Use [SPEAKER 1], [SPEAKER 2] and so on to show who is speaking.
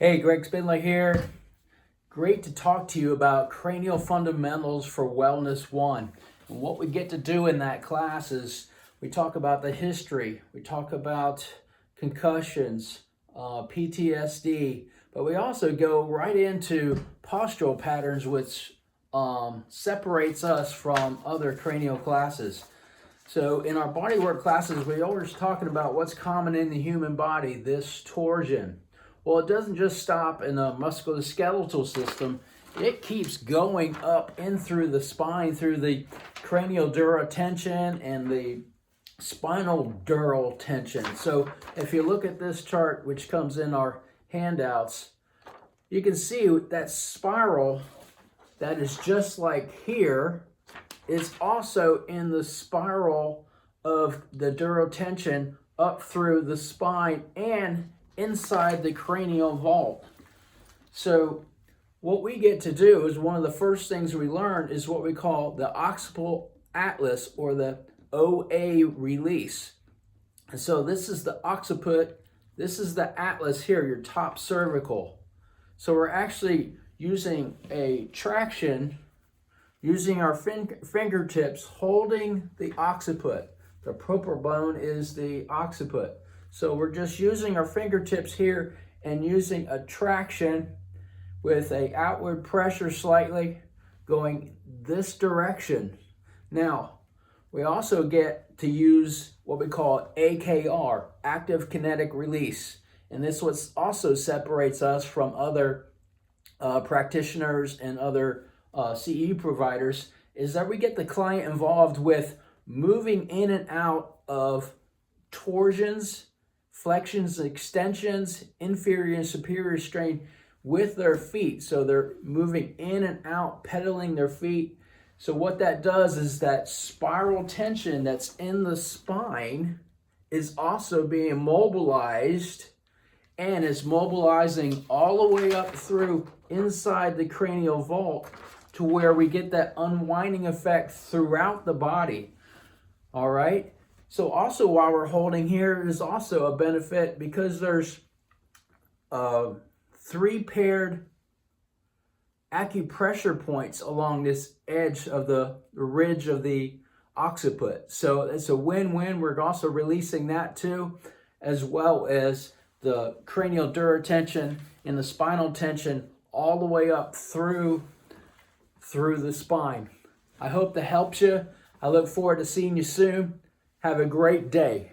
[SPEAKER 1] Hey, Greg Spindler here. Great to talk to you about Cranial Fundamentals for Wellness 1. And what we get to do in that class is we talk about the history, we talk about concussions, PTSD, but we also go right into postural patterns, which separates us from other cranial classes. So in our bodywork classes, we're always talking about what's common in the human body, this torsion. Well, it doesn't just stop in the musculoskeletal system. It keeps going up in through the spine, through the cranial dural tension and the spinal dural tension. So if you look at this chart, which comes in our handouts, you can see that spiral that is just like here is also in the spiral of the dural tension up through the spine and inside the cranial vault. So what we get to do is one of the first things we learn is what we call the occipital atlas, or the OA release. And so this is the occiput, this is the atlas here, your top cervical. So we're actually using a traction, using our fingertips, holding the occiput. The propral bone is the occiput. So we're just using our fingertips here and using a traction with a outward pressure slightly going this direction. Now, we also get to use what we call AKR, active kinetic release. And this what also separates us from other practitioners and other CE providers, is that we get the client involved with moving in and out of torsions, flexions, extensions, inferior and superior strain with their feet. So they're moving in and out, pedaling their feet. So what that does is that spiral tension that's in the spine is also being mobilized, and is mobilizing all the way up through inside the cranial vault to where we get that unwinding effect throughout the body. All right. So also while we're holding here is also a benefit, because there's 3 paired acupressure points along this edge of the ridge of the occiput. So it's a win-win. We're also releasing that too, as well as the cranial dural tension and the spinal tension all the way up through the spine. I hope that helps you. I look forward to seeing you soon. Have a great day.